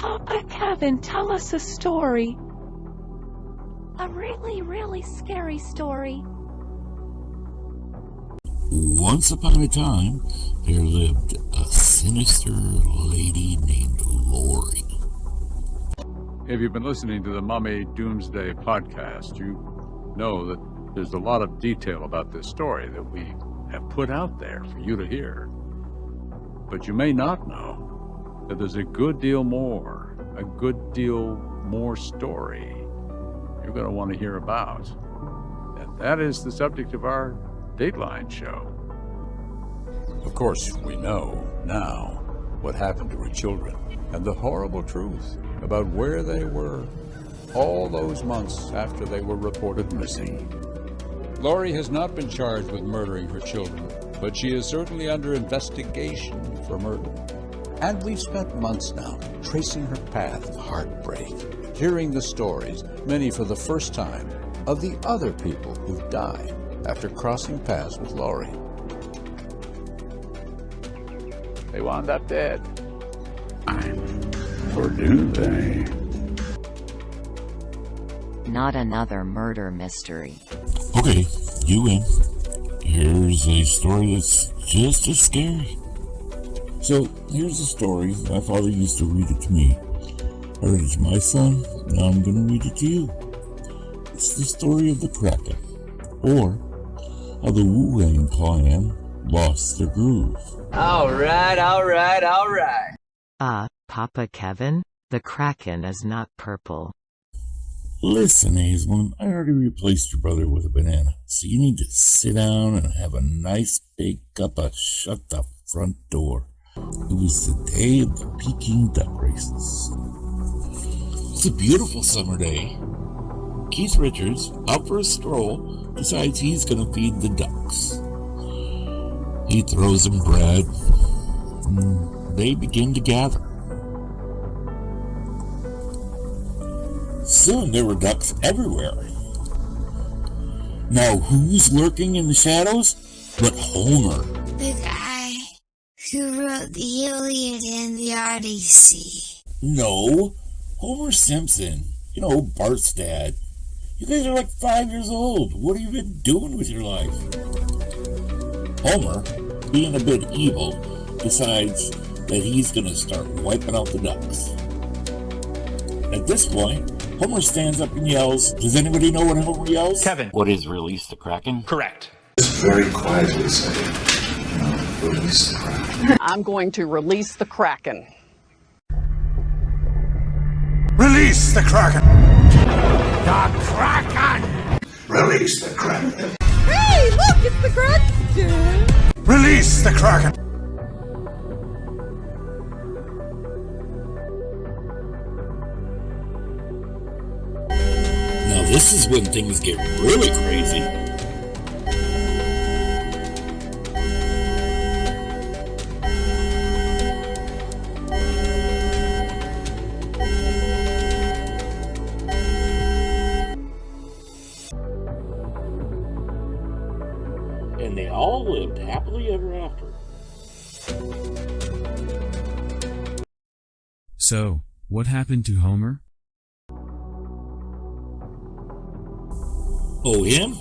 Papa Kevin, tell us a story. A really, really scary story. Once upon a time, there lived a sinister lady named Lori. If you've been listening to the Mummy Doomsday podcast, you know that there's a lot of detail about this story that we have put out there for you to hear. But you may not know that there's a good deal more story you're going to want to hear about. And that is the subject of our Dateline show. Of course, we know now what happened to her children and the horrible truth about where they were all those months after they were reported missing. Lori has not been charged with murdering her children, but she is certainly under investigation for murder. And we've spent months now tracing her path of heartbreak, hearing the stories, many for the first time, of the other people who've died after crossing paths with Lori. They wound up dead. Or do they? Not another murder mystery. Okay, you in. Here's a story that's just as scary. So, here's a story. My father used to read it to me. I read it to my son, now I'm going to read it to you. It's the story of the Kraken, or how the Wu-Wang clan lost their groove. All right. Papa Kevin, the Kraken is not purple. Listen, Hazelman, I already replaced your brother with a banana, so you need to sit down and have a nice big cup of shut the front door. It was the day of the Peking duck races. It's a beautiful summer day. Keith Richards, out for a stroll, decides he's going to feed the ducks. He throws them bread, and they begin to gather. Soon there were ducks everywhere. Now who's lurking in the shadows but Homer? The guy who wrote the Iliad and the Odyssey. No, Homer Simpson. You know, Bart's dad. You guys are like 5 years old. What have you been doing with your life? Homer, being a bit evil, decides that he's going to start wiping out the ducks. At this point, Homer stands up and yells. Does anybody know what Homer yells? Kevin. What is Release the Kraken? Correct. Just very quietly say, release the Kraken. I'm going to release the Kraken. Release the Kraken! The Kraken! Release the Kraken! Hey, look, it's the Kraken! Release the Kraken! Now this is when things get really crazy. And they all lived happily ever after. So, what happened to Homer? Oh, him?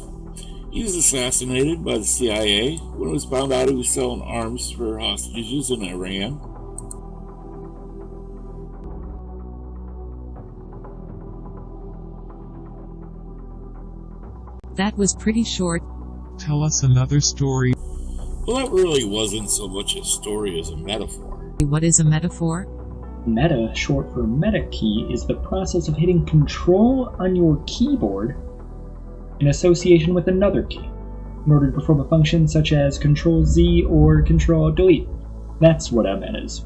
He was assassinated by the CIA when it was found out he was selling arms for hostages in Iran. That was pretty short. Tell us another story. Well, that really wasn't so much a story as a metaphor. What is a metaphor? Meta, short for meta key, is the process of hitting Control on your keyboard in association with another key, in order to perform a function such as Control Z or Control Delete. That's what a meta is.